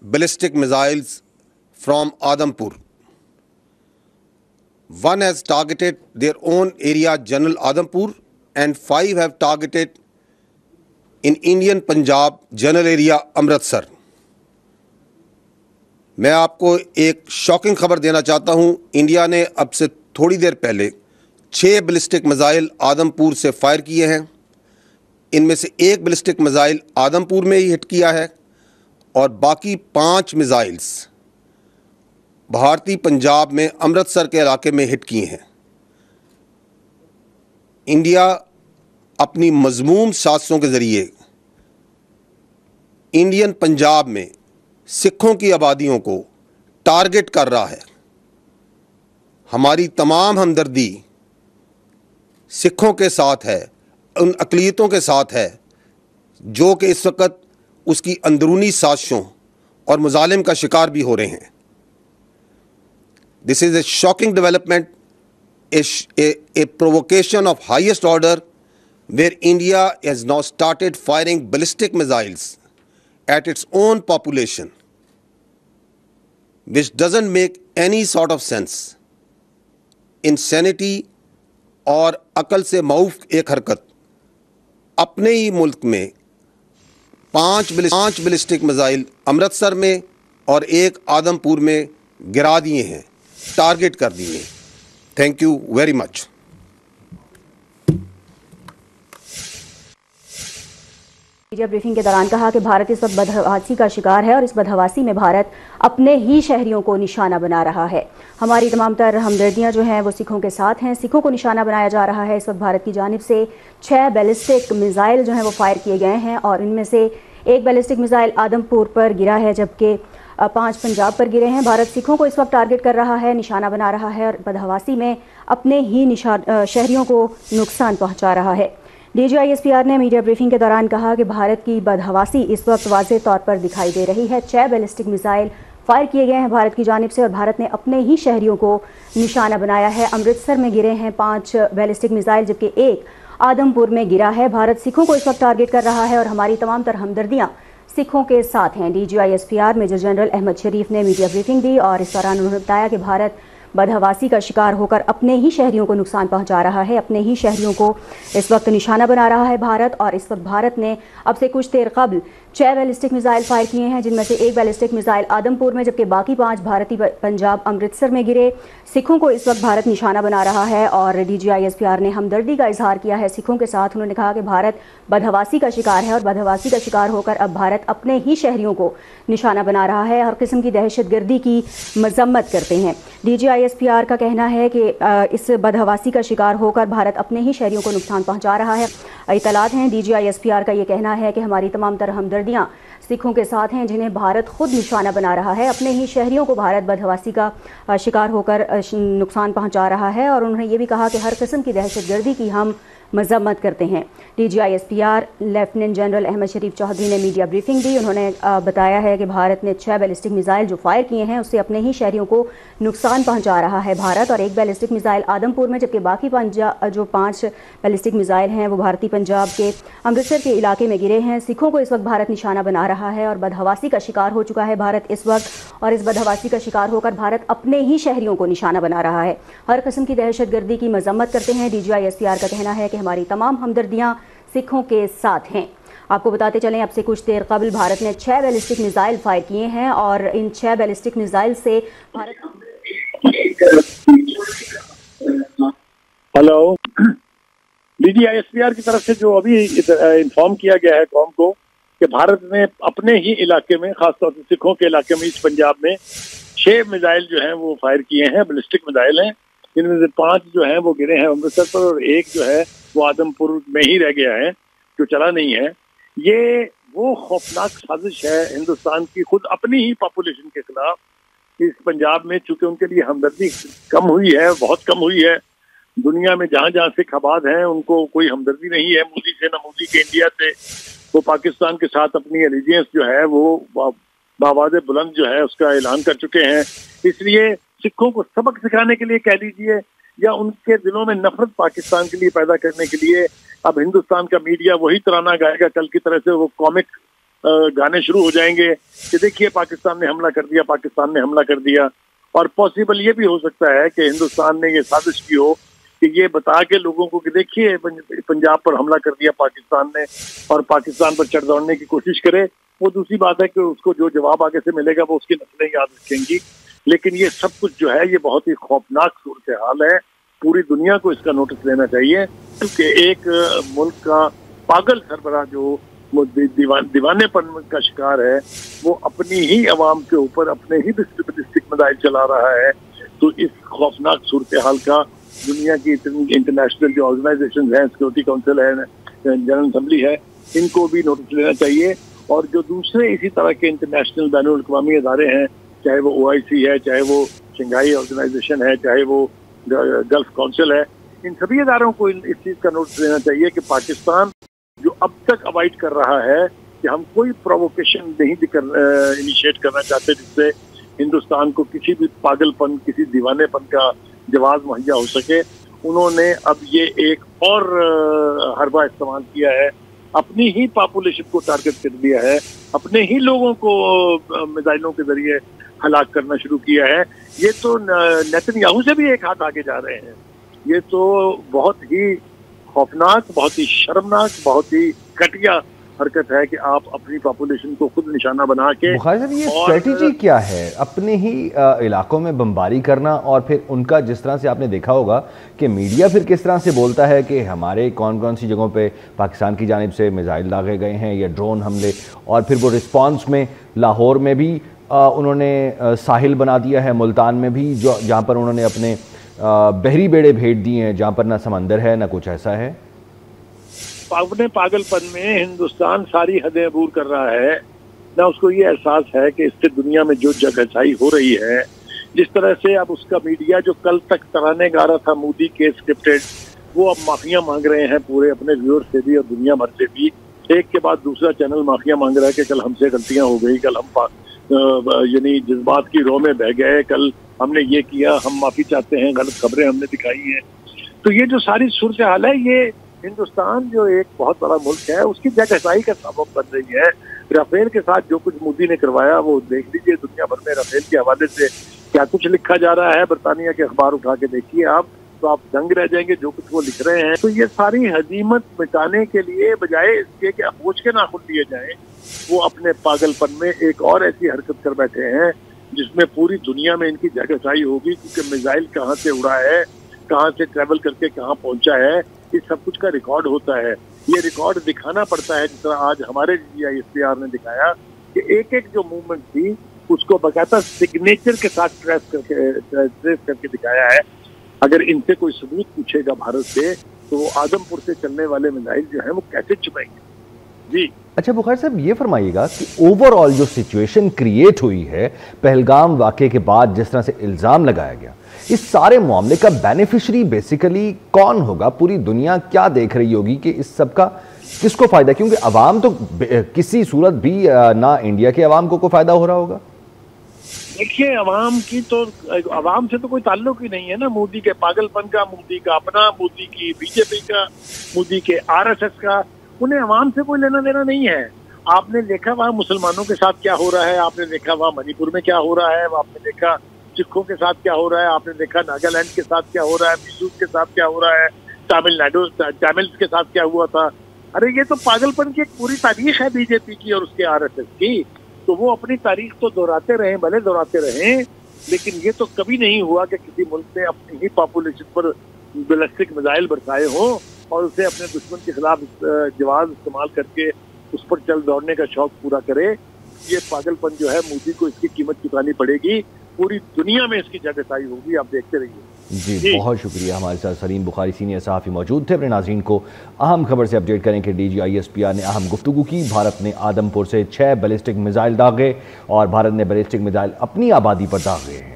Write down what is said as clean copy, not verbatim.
ballistic missiles from Adampur. One has targeted their own area, General Adampur, and 5 have targeted in Indian Punjab, General area, Amritsar. میں آپ کو ایک shocking خبر دینا چاہتا ہوں. انڈیا نے اب سے تھوڑی دیر پہلے 6 بلسٹک میزائل آدمپور سے فائر کیے ہیں. ان میں سے ایک بلسٹک میزائل آدمپور میں ہی ہٹ کیا ہے اور باقی 5 میزائلز بھارتی پنجاب میں امرتسر کے علاقے میں ہٹ کیے ہیں. انڈیا اپنی مذموم سازشوں کے ذریعے انڈین پنجاب میں سکھوں کی آبادیوں کو ٹارگٹ کر رہا ہے. ہماری تمام ہمدردی سکھوں کے ساتھ ہے, ان اقلیتوں کے ساتھ ہے جو کہ اس وقت اس کی اندرونی سازشوں اور مظالم کا شکار بھی ہو رہے ہیں. This is a shocking development, a provocation of highest order, where India has now started firing ballistic missiles at its own population, which doesn't make any sort of sense. Insanity اور عقل سے معوف ایک حرکت. اپنے ہی ملک میں 5 بلسٹک میزائل امرتسر میں اور ایک آدمپور میں گرا دیے ہیں, ٹارگٹ کر دیے. Thank you very much. Media briefing کے دوران کہا کہ بھارت اس وقت بدحواسی کا شکار ہے اور اس بدحواسی میں بھارت اپنے ہی شہریوں کو نشانہ بنا رہا ہے. ہماری تمام تر ہمدردیاں جو ہیں وہ سکھوں کے ساتھ ہیں. سکھوں کو نشانہ بنایا جا رہا ہے. اس وقت بھارت کی جانب سے 6 بیلسٹک میزائل جو ہیں وہ فائر کیے گئے ہیں اور ان میں سے ایک بیلسٹک میزائل آدمپور پر گرا ہے جبکہ 5 پنجاب پر گرے ہیں. بھارت سکھوں کو اس وقت ٹارگٹ کر رہا ہے, نشانہ بنا رہا ہے اور بدحواسی میں اپنے ہی شہریوں کو نقصان پہنچا رہا ہے. D G I S P R نے میڈیا بریفنگ کے دوران کہا کہ بھارت کی بدحواسی اس وقت واضح طور پر دکھائی دے رہی ہے. 6 بیلسٹک میزائل فائر کیے گئے ہیں بھارت کی جانب سے اور بھارت نے اپنے ہی شہریوں کو نشانہ بنایا ہے. امرتسر میں گرے ہیں 5 بیلسٹک میزائل جبکہ ایک آدمپور میں گرا ہے. بھارت سکھوں کو اس وقت ٹارگٹ کر رہا ہے اور ہماری تمام تر ہمدردیاں سکھوں کے ساتھ ہیں. D G I S P R major general Ahmed Sharif نے میڈیا بریفنگ دی اور اس دوران انہوں نے بتایا کہ بھارت بدحواسی کا شکار ہو کر اپنے ہی شہریوں کو نقصان پہنچا رہا ہے, اپنے ہی شہریوں کو اس وقت نشانہ بنا رہا ہے بھارت. اور اس وقت بھارت نے اب سے کچھ دیر قبل 6 بیلسٹک میزائل فائر کیے ہیں جن میں سے ایک بیلسٹک میزائل آدمپور میں جبکہ باقی 5 بھارتی پنجاب امرتسر میں گرے. سکھوں کو اس وقت بھارت نشانہ بنا رہا ہے اور D G I S P R نے ہمدردی کا اظہار کیا ہے سکھوں کے ساتھ. انہوں نے کہا کہ بھارت بدحواسی کا شکار ہے اور بدحواسی کا شکار ہو کر اب بھارت اپنے ہی شہریوں کو نشانہ بنا رہا ہے, ہر قسم کی دہشت گردی کی مذمت کرتے ہیں. D G I S P R کا کہنا ہے کہ اس بدحواسی کا شکار ہو کر بھارت اپنے ہی شہریوں کو نقصان پہنچا رہا ہے. اطلاعات ہیں D G I S P R کا یہ کہنا ہے کہ ہماری تمام تر ہمدردیاں سکھوں کے ساتھ ہیں جنہیں بھارت خود نشانہ بنا رہا ہے. اپنے ہی شہریوں کو بھارت بدحواسی کا شکار ہو کر نقصان پہنچا رہا ہے اور انہوں نے یہ بھی کہا کہ ہر قسم کی دہشت گردی کی ہم مذمت کرتے ہیں. D G I S P R lieutenant general Ahmed Sharif Chaudhry نے میڈیا بریفنگ دی. انہوں نے بتایا ہے کہ بھارت نے 6 بیلسٹک میزائل جو فائر کیے ہیں اس سے اپنے ہی شہریوں کو نقصان پہنچا رہا ہے بھارت, اور ایک بیلسٹک میزائل آدمپور میں جبکہ باقی 5 بیلسٹک میزائل ہیں وہ بھارتی پنجاب کے امرتسر کے علاقے میں گرے ہیں. سکھوں کو اس وقت بھارت نشانہ بنا رہا ہے اور بدحواسی کا شکار ہو چکا ہے بھارت اس وقت, اور اس بدحواسی کا شکار ہو کر بھارت اپنے ہی شہریوں کو نشانہ بنا رہا ہے. ہر قسم کی دہشت گردی کی مذمت کرتے ہیں. D G I S P R کا کہنا ہے کہ ہماری تمام ہمدردیاں سکھوں کے ساتھ ہیں. آپ کو بتاتے چلیں اب سے کچھ دیر قبل بھارت نے 6 بیلسٹک میزائل فائر کیے ہیں اور ان 6 بیلسٹک میزائل سے ہلو D G I S P R کی طرف سے جو ابھی انفارم کیا گیا ہے قوم کو کہ بھارت نے اپنے ہی علاقے میں خاص طور سے سکھوں کے علاقے میں ایسٹ پنجاب میں 6 میزائل جو ہیں وہ فائر کیے ہیں. بلسٹک میزائل ہیں جن میں سے 5 جو ہیں وہ گرے ہیں امرتسر پر اور ایک جو ہے وہ آدمپور میں ہی رہ گیا ہے جو چلا نہیں ہے. یہ وہ خوفناک سازش ہے ہندوستان کی خود اپنی ہی پاپولیشن کے خلاف. اس پنجاب میں چونکہ ان کے لیے ہمدردی کم ہوئی ہے, بہت کم ہوئی ہے. دنیا میں جہاں جہاں سکھ آباد ہیں ان کو کوئی ہمدردی نہیں ہے مودی سے, نہ مودی کے انڈیا سے. وہ پاکستان کے ساتھ اپنی الیجنس جو ہے وہ بآواز بلند جو ہے اس کا اعلان کر چکے ہیں. اس لیے سکھوں کو سبق سکھانے کے لیے کہہ لیجیے یا ان کے دلوں میں نفرت پاکستان کے لیے پیدا کرنے کے لیے اب ہندوستان کا میڈیا وہی ترانہ گائے گا کل کی طرح سے. وہ کامک گانے شروع ہو جائیں گے کہ دیکھیے پاکستان نے حملہ کر دیا، پاکستان نے حملہ کر دیا. اور پاسبل یہ بھی ہو سکتا ہے کہ ہندوستان نے یہ سازش کی ہو کہ یہ بتا کے لوگوں کو کہ دیکھیے پنجاب پر حملہ کر دیا پاکستان نے اور پاکستان پر چڑھ دوڑنے کی کوشش کرے. وہ دوسری بات ہے کہ اس کو جو جواب آگے سے ملے گا وہ اس کی نسلیں یاد رکھیں گی. لیکن یہ سب کچھ جو ہے یہ بہت ہی خوفناک صورتحال ہے. پوری دنیا کو اس کا نوٹس لینا چاہیے کیونکہ ایک ملک کا پاگل سربراہ جو دیوانے پن کا شکار ہے وہ اپنی ہی عوام کے اوپر اپنے ہی ڈسٹرکٹ مسائل چلا رہا ہے. تو اس خوفناک صورتحال کا دنیا کی انٹرنیشنل جو آرگنائزیشن ہیں، سیکورٹی کونسل ہے، جنرل اسمبلی ہے، ان کو بھی نوٹس لینا چاہیے. اور جو دوسرے اسی طرح کے انٹرنیشنل بین الاقوامی ادارے ہیں، چاہے وہ OIC ہے، چاہے وہ شنگھائی آرگنائزیشن ہے، چاہے وہ گلف کونسل ہے، ان سبھی اداروں کو اس چیز کا نوٹس لینا چاہیے کہ پاکستان جو اب تک اوائڈ کر رہا ہے کہ ہم کوئی پرووکیشن نہیں انیشیٹ کرنا چاہتے جس سے ہندوستان کو کسی بھی پاگل پن، کسی دیوانے پن کا جواز مہیا ہو سکے. انہوں نے اب یہ ایک اور حربہ استعمال کیا ہے، اپنی ہی پاپولیشن کو ٹارگٹ کر دیا ہے، اپنے ہی لوگوں کو میزائلوں کے ذریعے ہلاک کرنا شروع کیا ہے. یہ تو نیتن یاہو سے بھی ایک ہاتھ آگے جا رہے ہیں. یہ تو بہت ہی خوفناک، بہت ہی شرمناک، بہت ہی گھٹیا حرکت ہے کہ آپ اپنی پاپولیشن کو خود نشانہ بنا کے. بخاری صاحب یہ اسٹریٹجی کیا ہے؟ اپنے ہی علاقوں میں بمباری کرنا، اور پھر ان کا جس طرح سے آپ نے دیکھا ہوگا کہ میڈیا پھر کس طرح سے بولتا ہے کہ ہمارے کون کون سی جگہوں پہ پاکستان کی جانب سے میزائل داغے گئے ہیں یا ڈرون حملے، اور پھر وہ رسپانس میں لاہور میں بھی انہوں نے ساحل بنا دیا ہے، ملتان میں بھی جہاں پر انہوں نے اپنے بحری بیڑے بھیج دیے ہیں جہاں پر نہ سمندر ہے نہ کچھ ایسا ہے. اپنے پاگل پن میں ہندوستان ساری حدیں عبور کر رہا ہے. نہ اس کو یہ احساس ہے کہ اس سے دنیا میں جو جگہچائی ہو رہی ہے، جس طرح سے اب اس کا میڈیا جو کل تک ترانے گا رہا تھا مودی کے اسکرپٹڈ، وہ اب معافیاں مانگ رہے ہیں پورے اپنے ویور سے بھی اور دنیا بھر سے بھی. ایک کے بعد دوسرا چینل معافیاں مانگ رہا ہے کہ کل ہم سے غلطیاں ہو گئی، کل ہم یعنی جذبات کی رو میں بہ گئے، کل ہم نے یہ کیا، ہم معافی چاہتے ہیں، غلط خبریں ہم نے دکھائی ہیں. تو یہ جو ساری صورتحال ہے یہ ہندوستان جو ایک بہت بڑا ملک ہے اس کی جگہچائی کا سبب بن رہی ہے. رافیل کے ساتھ جو کچھ مودی نے کروایا وہ دیکھ لیجیے دنیا بھر میں رافیل کے حوالے سے کیا کچھ لکھا جا رہا ہے. برطانیہ کے اخبار اٹھا کے دیکھیے آپ تو آپ دنگ رہ جائیں گے جو کچھ وہ لکھ رہے ہیں. تو یہ ساری ہزیمت مٹانے کے لیے بجائے اس کے کہ اپوچھ کے ناخن لیے جائیں، وہ اپنے پاگل پن میں ایک اور ایسی حرکت کر بیٹھے ہیں جس میں پوری دنیا میں ان کی جگہچائی ہوگی کیونکہ میزائل کہاں سے اڑا ہے، کہاں سے ٹریول کر کے کہاں پہنچا ہے، یہ سب کچھ کا ریکارڈ ہوتا ہے. یہ ریکارڈ دکھانا پڑتا ہے، جس طرح آج ہمارے ISPR نے دکھایا کہ ایک ایک جو موومنٹ تھی اس کو باقاعدہ سگنیچر کے ساتھ ٹریس کر کے دکھایا ہے. اگر ان سے کوئی ثبوت پوچھے گا بھارت سے تو وہ آدم پور سے چلنے والے میزائل جو ہیں وہ کیسے چھپائیں گے. جی اچھا بخاری صاحب یہ فرمائیے گا کہ اوور آل جو سچویشن کریٹ ہوئی ہے پہلگام واقعے کے بعد، جس طرح سے الزام لگایا گیا، اس سارے معاملے کا بینیفیشری بیسیکلی کون ہوگا؟ پوری دنیا کیا دیکھ رہی ہوگی کہ اس سب کا کس کو فائدہ؟ کیونکہ عوام تو کسی صورت بھی نہ انڈیا کے عوام کو فائدہ ہو رہا ہوگا. دیکھیے عوام سے تو کوئی تعلق ہی نہیں ہے نا. مودی کے پاگل پن کا، مودی کا اپنا، مودی کی BJP کا، مودی کے RSS کا، انہیں عوام سے کوئی لینا دینا نہیں ہے. آپ نے دیکھا وہاں مسلمانوں کے ساتھ کیا ہو رہا ہے، آپ نے دیکھا وہاں منی پور میں کیا ہو رہا ہے، آپ نے دیکھا سکھوں کے ساتھ کیا ہو رہا ہے، آپ نے دیکھا ناگالینڈ کے ساتھ کیا ہو رہا ہے، میزوز کے ساتھ کیا ہو رہا ہے، تاملز کے ساتھ کیا ہوا تھا. ارے یہ تو پاگل پن کی ایک پوری تاریخ ہے BJP کی اور اس کے RSS کی. تو وہ اپنی تاریخ تو دہراتے رہیں، بھلے دہراتے رہیں، لیکن یہ تو کبھی نہیں ہوا کہ کسی ملک نے اپنی ہی پاپولیشن پر بیلسٹک میزائل برسائے ہوں اور اسے اپنے دشمن کے خلاف جواز استعمال کر کے اس پر چل دوڑنے کا شوق پورا کرے. یہ پاگل پن جو ہے مودی کو اس کی قیمت چکانی پڑے گی. پوری دنیا میں اس کی جگہچائی ہوگی، آپ دیکھتے رہیے. جی بہت شکریہ. ہمارے ساتھ سلیم بخاری سینئر صحافی موجود تھے. اپنے ناظرین کو اہم خبر سے اپڈیٹ کریں کہ DG ISPR نے اہم گفتگو کی. بھارت نے آدم پور سے 6 بیلسٹک میزائل داغے اور بھارت نے بیلسٹک میزائل اپنی آبادی پر داغے ہیں.